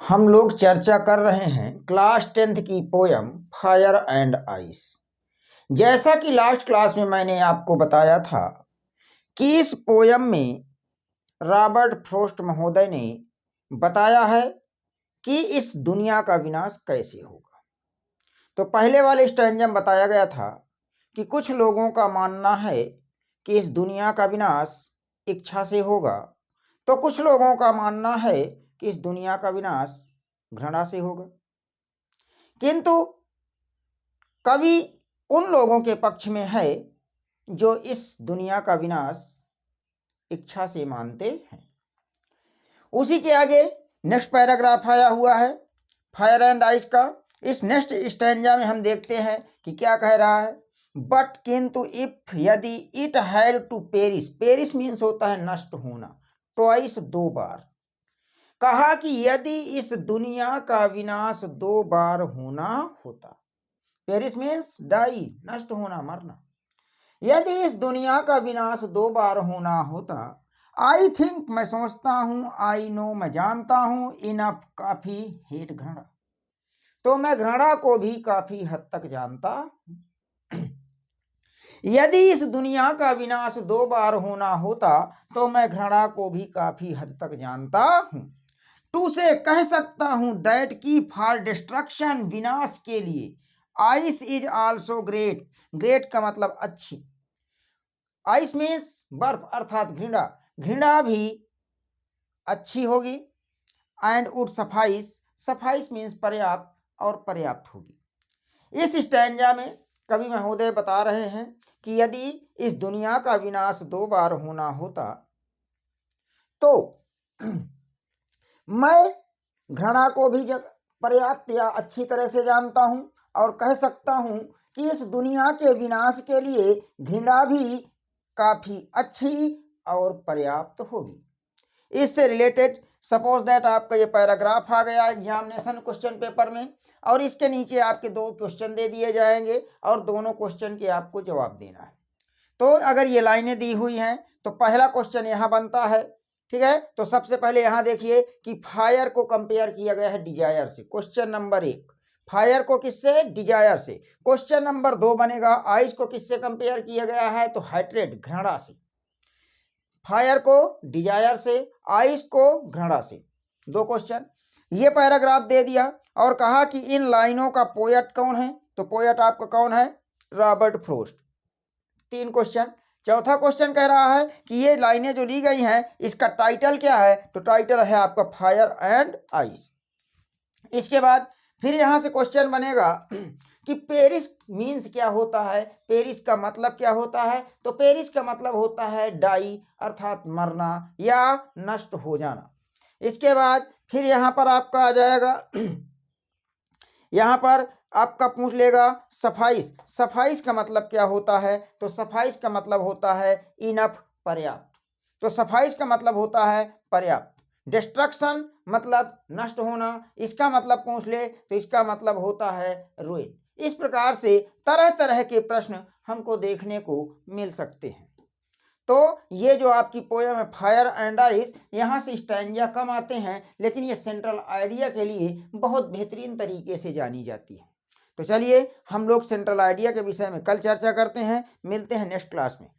हम लोग चर्चा कर रहे हैं क्लास 10th की पोयम फायर एंड आइस। जैसा कि लास्ट क्लास में मैंने आपको बताया था कि इस पोयम में रॉबर्ट फ्रॉस्ट महोदय ने बताया है कि इस दुनिया का विनाश कैसे होगा। तो पहले वाले स्टैंजा में बताया गया था कि कुछ लोगों का मानना है कि इस दुनिया का विनाश इच्छा से होगा, तो कुछ लोगों का मानना है कि इस दुनिया का विनाश घृणा से होगा। किंतु कवि उन लोगों के पक्ष में है जो इस दुनिया का विनाश इच्छा से मानते हैं। उसी के आगे नेक्स्ट पैराग्राफ आया हुआ है फायर एंड आइस का। इस नेक्स्ट स्टैंजा में हम देखते हैं कि क्या कह रहा है। बट किंतु इफ यदि it had to perish, perish means होता है नष्ट होना, ट्वाइस दो बार। कहा कि यदि इस दुनिया का विनाश दो बार होना होता, पेरिस मीन्स डाई, नष्ट होना, मरना। यदि इस दुनिया का विनाश दो बार होना होता, आई थिंक, मैं सोचता हूं, आई नो, मैं जानता हूं, इनफ, काफी, हेट, घृणा, तो मैं घृणा को भी काफी हद तक जानता। यदि इस दुनिया का विनाश दो बार होना होता तो मैं घृणा को भी काफी हद तक जानता हूं। टू से कह सकता हूं दैट की फॉर डिस्ट्रक्शन, विनाश के लिए, ice is also great, great का मतलब अच्छी, आइस मीन्स बर्फ अर्थात घृणा, घृणा भी अच्छी होगी। And would suffice, suffice means पर्याप्त, और पर्याप्त होगी। इस स्टैंजा में कवि महोदय बता रहे हैं कि यदि इस दुनिया का विनाश दो बार होना होता तो मैं घृणा को भी पर्याप्त या अच्छी तरह से जानता हूं, और कह सकता हूं कि इस दुनिया के विनाश के लिए घृणा भी काफी अच्छी और पर्याप्त होगी। इससे रिलेटेड सपोज दैट आपका ये पैराग्राफ आ गया एग्जामिनेशन क्वेश्चन पेपर में, और इसके नीचे आपके दो क्वेश्चन दे दिए जाएंगे और दोनों क्वेश्चन के आपको जवाब देना है। तो अगर ये लाइनें दी हुई हैं तो पहला क्वेश्चन यहाँ बनता है, ठीक है। तो सबसे पहले यहाँ देखिए कि फायर को कंपेयर किया गया है डिजायर से, क्वेश्चन नंबर 1। फायर को किससे? डिजायर से। क्वेश्चन नंबर 2 बनेगा आइस को किससे कंपेयर किया गया है? तो हाइट्रेट, घृणा से। फायर को डिजायर से, आइस को घृणा से, दो क्वेश्चन। ये पैराग्राफ दे दिया और कहा कि इन लाइनों का पोएट कौन है? तो पोएट आपका कौन है? Robert Frost. 3 क्वेश्चन। चौथा क्वेश्चन कह रहा है कि ये लाइनें जो ली गई हैं इसका टाइटल क्या है? तो टाइटल है आपका फायर एंड आइस। इसके बाद फिर यहां से क्वेश्चन बनेगा कि पेरिस मीन्स क्या होता है, पेरिस का मतलब क्या होता है? तो पेरिस का मतलब होता है डाई अर्थात मरना या नष्ट हो जाना। इसके बाद फिर यहां पर आपका आ जाएगा यहां पर आपका पूछ लेगा सफाइस, सफाइस का मतलब क्या होता है? तो सफाइस का मतलब होता है इनफ, पर्याप्त। तो सफाइस का मतलब होता है पर्याप्त। डिस्ट्रक्शन मतलब नष्ट होना, इसका मतलब पूछ ले तो इसका मतलब होता है रुइन। इस प्रकार से तरह तरह के प्रश्न हमको देखने को मिल सकते हैं। तो ये जो आपकी पोयम है फायर एंड आइस, यहाँ से स्टैंजा कम आते हैं लेकिन ये सेंट्रल आइडिया के लिए बहुत बेहतरीन तरीके से जानी जाती है। तो चलिए हम लोग सेंट्रल आइडिया के विषय में कल चर्चा करते हैं। मिलते हैं नेक्स्ट क्लास में।